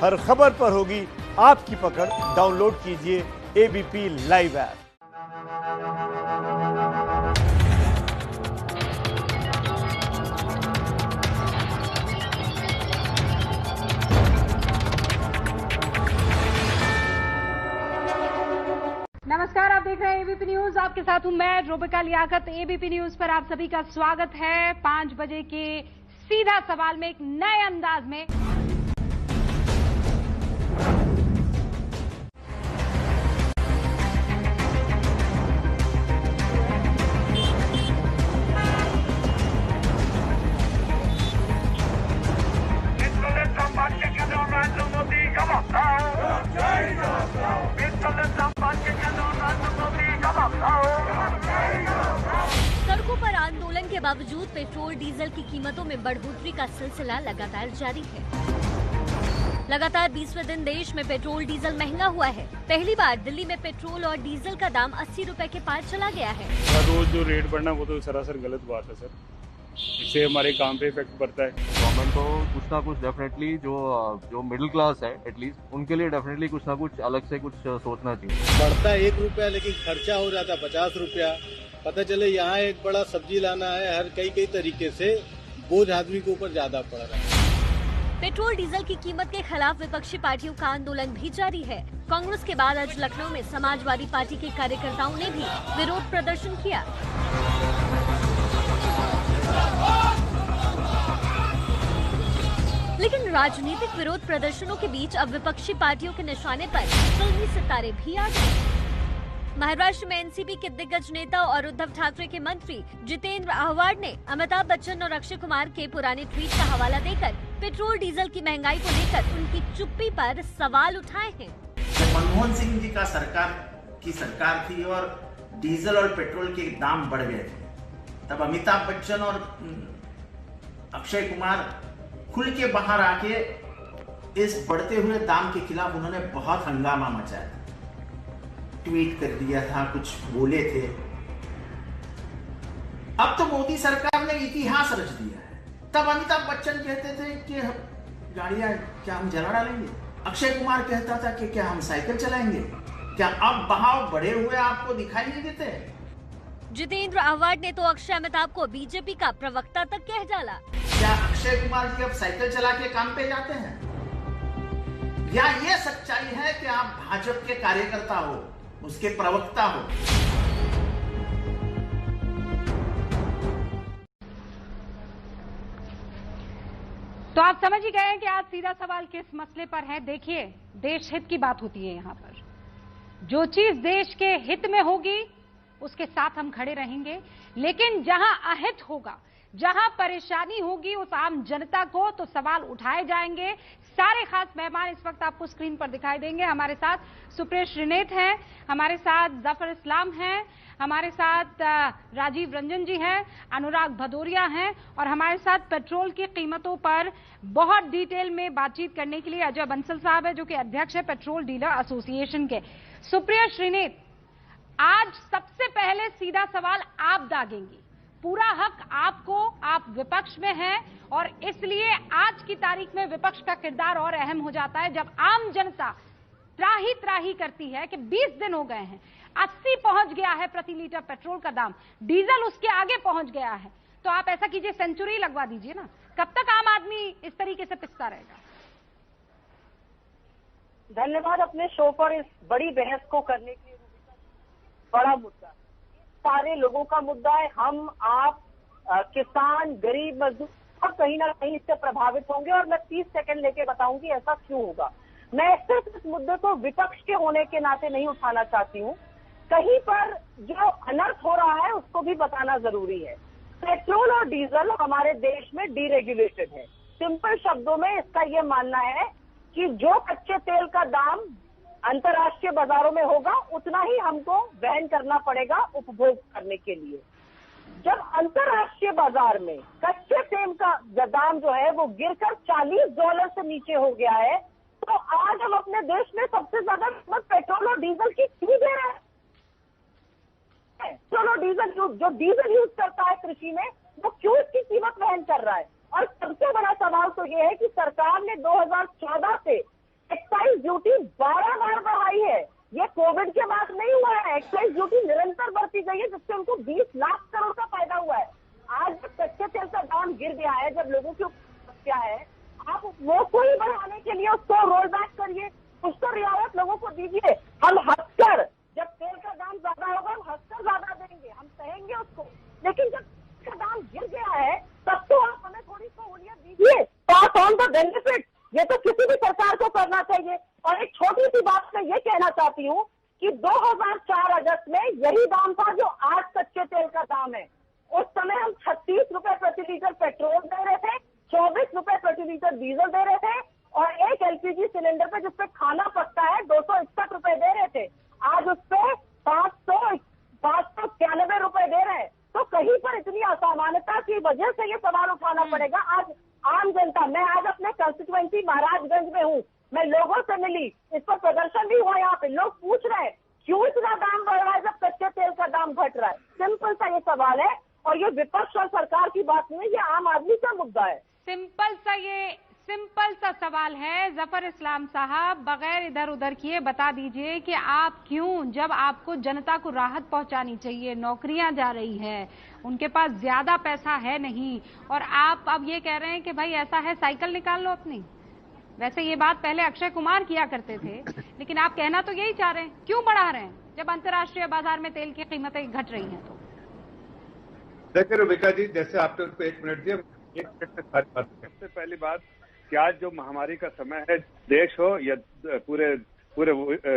हर खबर पर होगी आपकी पकड़। डाउनलोड कीजिए एबीपी लाइव ऐप। नमस्कार, आप देख रहे हैं एबीपी न्यूज। आपके साथ हूं मैं रोबिका लियाकत। एबीपी न्यूज पर आप सभी का स्वागत है। 5 बजे के सीधा सवाल में एक नए अंदाज में सड़कों पर आंदोलन के बावजूद पेट्रोल डीजल की कीमतों में बढ़ोतरी का सिलसिला लगातार जारी है। लगातार 20वें दिन देश में पेट्रोल डीजल महंगा हुआ है। पहली बार दिल्ली में पेट्रोल और डीजल का दाम 80 रुपए के पार चला गया है। रोज जो रेट बढ़ना वो तो सरासर गलत बात है सर। इससे हमारे काम पे इफेक्ट पड़ता है। गवर्नमेंट को कुछ ना कुछ डेफिनेटली जो मिडिल क्लास है एटलीस्ट उनके लिए डेफिनेटली कुछ ना कुछ अलग से कुछ सोचना चाहिए। बढ़ता 1 रुपया लेकिन खर्चा हो जाता 50 रुपया। पता चले यहाँ एक बड़ा सब्जी लाना है, हर कई तरीके से बोझ आदमी के ऊपर ज्यादा पड़ रहा है। पेट्रोल डीजल की कीमत के खिलाफ विपक्षी पार्टियों का आंदोलन भी जारी है। कांग्रेस के बाद आज लखनऊ में समाजवादी पार्टी के कार्यकर्ताओं ने भी विरोध प्रदर्शन किया। लेकिन राजनीतिक विरोध प्रदर्शनों के बीच अब विपक्षी पार्टियों के निशाने पर फिल्मी सितारे भी आ गए। महाराष्ट्र में एनसीपी के दिग्गज नेता और उद्धव ठाकरे के मंत्री जितेंद्र आह्वाड ने अमिताभ बच्चन और अक्षय कुमार के पुराने ट्वीट का हवाला देकर पेट्रोल डीजल की महंगाई को लेकर उनकी चुप्पी पर सवाल उठाए हैं। मनमोहन सिंह जी का सरकार थी और डीजल और पेट्रोल के दाम बढ़ गए थे, तब अमिताभ बच्चन और अक्षय कुमार खुल के बाहर आके इस बढ़ते हुए दाम के खिलाफ उन्होंने बहुत हंगामा मचाया था, ट्वीट कर दिया था, कुछ बोले थे। अब तो मोदी सरकार ने इतिहास रच दिया है। तब अमिताभ बच्चन कहते थे कि गाड़ियां क्या हम जला डालेंगे, अक्षय कुमार कहता था कि क्या हम साइकिल चलाएंगे। क्या अब बहाव बढ़े हुए आपको दिखाई नहीं देते? जितेंद्र आह्वाड ने तो अक्षय अमिताभ को बीजेपी का प्रवक्ता तक कह डाला। क्या अक्षय कुमार जी अब साइकिल चला के काम पे जाते हैं? या ये सच्चाई है कि आप भाजपा के कार्यकर्ता हो, उसके प्रवक्ता हो? तो आप समझ ही गए हैं कि आज सीधा सवाल किस मसले पर है। देखिए, देश हित की बात होती है। यहाँ पर जो चीज देश के हित में होगी उसके साथ हम खड़े रहेंगे, लेकिन जहां अहित होगा, जहां परेशानी होगी उस आम जनता को तो सवाल उठाए जाएंगे। सारे खास मेहमान इस वक्त आपको स्क्रीन पर दिखाई देंगे। हमारे साथ सुप्रिया श्रीनेत हैं, हमारे साथ जफर इस्लाम हैं, हमारे साथ राजीव रंजन जी हैं, अनुराग भदौरिया हैं और हमारे साथ पेट्रोल की कीमतों पर बहुत डिटेल में बातचीत करने के लिए अजय बंसल साहब है, जो कि अध्यक्ष है पेट्रोल डीलर एसोसिएशन के। सुप्रिया श्रीनेत, आज सबसे पहले सीधा सवाल आप दागेंगी। पूरा हक आपको, आप विपक्ष में हैं और इसलिए आज की तारीख में विपक्ष का किरदार और अहम हो जाता है। जब आम जनता त्राही त्राही करती है कि 20 दिन हो गए हैं, 80 पहुंच गया है प्रति लीटर पेट्रोल का दाम, डीजल उसके आगे पहुंच गया है, तो आप ऐसा कीजिए, सेंचुरी लगवा दीजिए ना। कब तक आम आदमी इस तरीके से पिसता रहेगा? धन्यवाद अपने शो पर इस बड़ी बहस को करने के लिए। बड़ा मुद्दा, सारे लोगों का मुद्दा है। हम, आप, किसान, गरीब, मजदूर सब कहीं ना कहीं इससे प्रभावित होंगे और मैं 30 सेकंड लेके बताऊंगी ऐसा क्यों होगा। मैं सिर्फ इस मुद्दे को विपक्ष के होने के नाते नहीं उठाना चाहती हूँ, कहीं पर जो अनर्थ हो रहा है उसको भी बताना जरूरी है। पेट्रोल और डीजल हमारे देश में डीरेगुलेटेड है। सिंपल शब्दों में इसका ये मानना है कि जो कच्चे तेल का दाम अंतर्राष्ट्रीय बाजारों में होगा उतना ही हमको वहन करना पड़ेगा उपभोग करने के लिए। जब अंतर्राष्ट्रीय बाजार में कच्चे तेल का दाम जो है वो गिरकर $40 से नीचे हो गया है, तो आज हम अपने देश में सबसे ज्यादा कीमत पेट्रोल और डीजल की क्यों दे रहे हैं? पेट्रोल और डीजल जो डीजल यूज करता है कृषि में, वो क्यों इसकी कीमत वहन कर रहा है? और सबसे बड़ा सवाल तो ये है कि सरकार ने 2014 से कोविड के बाद नहीं हुआ है। एक्साइज ड्यूटी निरंतर बढ़ती गई है, जिससे उनको 20 लाख करोड़ का फायदा हुआ है। आज जब कच्चे तेल का दाम गिर गया है, जब लोगों की क्या है, आप वो कोई बढ़ाने के लिए उसको रोल बैक करिए, कुछ तो रियायत लोगों को दीजिए। हम हंसकर, जब तेल का दाम ज्यादा होगा हम हंसकर ज्यादा देंगे, हम सहेंगे उसको, लेकिन जब का दाम गिर गया है तब तो आप हमें थोड़ी सहूलियत दीजिए। पास ऑन द बेनिफिट, ये तो किसी भी सरकार को करना चाहिए। और एक छोटी सी बात मैं ये कहना चाहती हूँ कि 2004 अगस्त में यही दाम था जो आज कच्चे तेल का दाम है। उस समय हम 36 रुपए प्रति लीटर पेट्रोल दे रहे थे, 24 रुपए प्रति लीटर डीजल दे रहे थे, और एक एलपीजी सिलेंडर पे जिसपे खाना पकता है 261 रुपए दे रहे थे। आज उस पे 591 रुपए दे रहे हैं। तो कहीं पर इतनी असामान्यता की वजह से ये सवाल उठाना पड़ेगा। आज आम जनता, मैं आज अपने कंस्टिट्यूएंसी महाराजगंज में हूँ, मैं लोगों से मिली, इस पर प्रदर्शन भी हुआ। यहाँ पे लोग पूछ रहे हैं क्यों इतना दाम बढ़ रहा है जब कच्चे तेल का दाम घट रहा है। सिंपल सा ये सवाल है, और ये विपक्ष और सरकार की बात नहीं है, ये आम आदमी का मुद्दा है। सिंपल सा सवाल है। जफर इस्लाम साहब, बगैर इधर उधर किए बता दीजिए कि आप क्यों, जब आपको जनता को राहत पहुंचानी चाहिए, नौकरियां जा रही है, उनके पास ज्यादा पैसा है नहीं, और आप अब ये कह रहे हैं कि भाई ऐसा है साइकिल निकाल लो अपनी। वैसे ये बात पहले अक्षय कुमार किया करते थे, लेकिन आप कहना तो यही चाह रहे हैं। क्यों बढ़ा रहे हैं जब अंतर्राष्ट्रीय बाजार में तेल की कीमतें घट रही हैं? तो देखिए रुबिका जी, जैसे आपने उनको 1 मिनट दिया, 1 मिनट में सारी बात। सबसे पहली बात कि आज जो महामारी का समय है, देश हो या पूरे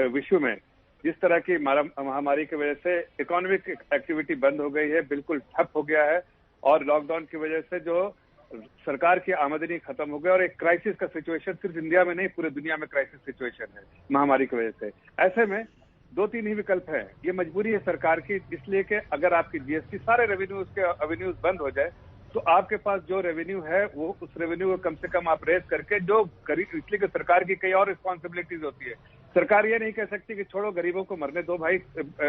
विश्व में, जिस तरह की महामारी की वजह से इकोनॉमिक एक्टिविटी बंद हो गई है, बिल्कुल ठप हो गया है, और लॉकडाउन की वजह से जो सरकार की आमदनी खत्म हो गई, और एक क्राइसिस का सिचुएशन सिर्फ इंडिया में नहीं पूरी दुनिया में क्राइसिस सिचुएशन है महामारी की वजह से। ऐसे में 2-3 ही विकल्प है। ये मजबूरी है सरकार की, इसलिए कि अगर आपकी जीएसटी सारे रेवेन्यूज के एवेन्यूज बंद हो जाए तो आपके पास जो रेवेन्यू है वो उस रेवेन्यू को कम से कम आप रेज करके, जो गरीब, इसलिए कि सरकार की कई और रिस्पॉन्सिबिलिटीज होती है। सरकार ये नहीं कह सकती कि छोड़ो गरीबों को मरने दो भाई,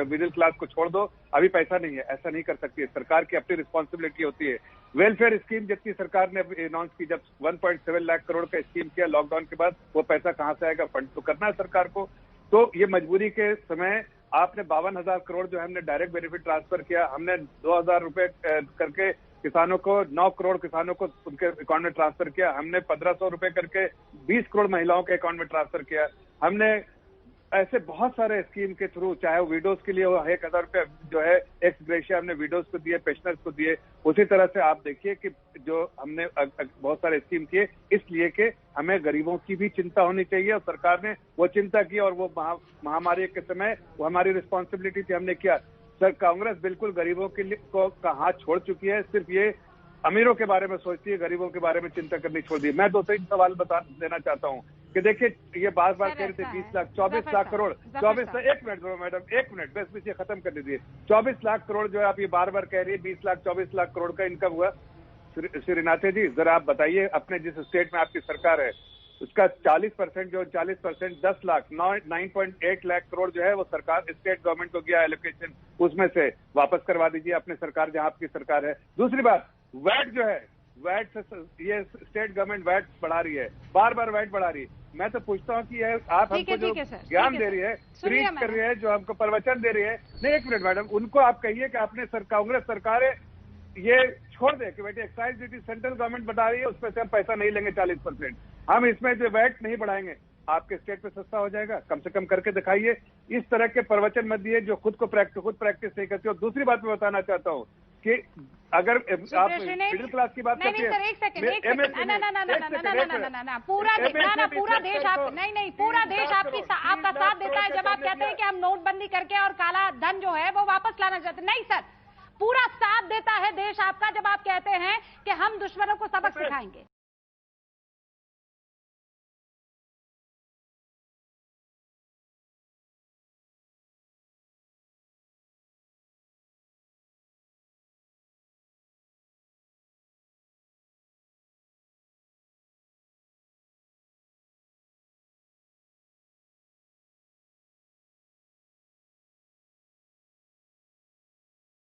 मिडिल क्लास को छोड़ दो, अभी पैसा नहीं है, ऐसा नहीं कर सकती है। सरकार की अपनी रिस्पॉन्सिबिलिटी होती है। वेलफेयर स्कीम जितनी सरकार ने अनाउंस की, जब 1.7 लाख करोड़ का स्कीम किया लॉकडाउन के बाद, वो पैसा कहाँ से आएगा? फंड तो करना है सरकार को। तो ये मजबूरी के समय आपने 52,000 करोड़ जो हमने डायरेक्ट बेनिफिट ट्रांसफर किया, हमने 2,000 रुपए करके किसानों को, 9 करोड़ किसानों को उनके अकाउंट में ट्रांसफर किया, हमने 1,500 रुपए करके 20 करोड़ महिलाओं के अकाउंट में ट्रांसफर किया, हमने ऐसे बहुत सारे स्कीम के थ्रू, चाहे वो विडोज के लिए वो 1,000 रुपए जो है एक्स ग्रेशिया हमने विडोज को दिए, पेंशनर्स को दिए। उसी तरह से आप देखिए कि जो हमने बहुत सारे स्कीम किए, इसलिए कि हमें गरीबों की भी चिंता होनी चाहिए, और सरकार ने वो चिंता की, और वो महामारी के समय वो हमारी रिस्पॉन्सिबिलिटी थी, हमने किया। सर, कांग्रेस बिल्कुल गरीबों के लिए का हाथ छोड़ चुकी है, सिर्फ ये अमीरों के बारे में सोचती है, गरीबों के बारे में चिंता करनी छोड़ दी। मैं 2-3 सवाल देना चाहता हूँ कि देखिए, ये बार बार कह रहे थे 20 लाख 24 लाख करोड़, 24 लाख, 1 मिनट दो मैडम, 1 मिनट बस ये खत्म कर दीजिए। 24 लाख करोड़ जो है आप ये बार बार कह रही है, 20 लाख 24 लाख करोड़ का इनकम हुआ। श्रीनाथे जी, जरा आप बताइए, अपने जिस स्टेट में आपकी सरकार है उसका 40% जो 40% 10 लाख 9.8 लाख करोड़ जो है वो सरकार, स्टेट गवर्नमेंट को गया एलोकेशन, उसमें से वापस करवा दीजिए अपने सरकार, जहां आपकी सरकार है। दूसरी बात, वैट जो है, वैट से ये स्टेट गवर्नमेंट वैट बढ़ा रही है, बार बार वैट बढ़ा रही है। मैं तो पूछता हूँ कि ये आप हमको जो ज्ञान दे रही है, प्रीच कर रही है, जो हमको प्रवचन दे रही है, नहीं 1 मिनट मैडम, उनको आप कहिए कि आपने कांग्रेस सरकार है ये छोड़ दे कि बेटे एक्साइज ड्यूटी सेंट्रल गवर्नमेंट बढ़ा रही है, उसमें से हम पैसा नहीं लेंगे 40%, हम इसमें जो वैट नहीं बढ़ाएंगे, आपके स्टेट पे सस्ता हो जाएगा, कम से कम करके दिखाइए। इस तरह के प्रवचन मत दिए जो खुद प्रैक्टिस नहीं करते। और दूसरी बात मैं बताना चाहता हूँ कि अगर आप मिडिल क्लास की बात करते हैं, पूरा देश आप नहीं पूरा देश आपका साथ देता है जब आप कहते हैं कि हम नोटबंदी करके और काला धन जो है वो वापस लाना चाहते हैं। नहीं सर, पूरा साथ देता है देश आपका जब आप कहते हैं कि हम दुश्मनों को सबक सिखाएंगे।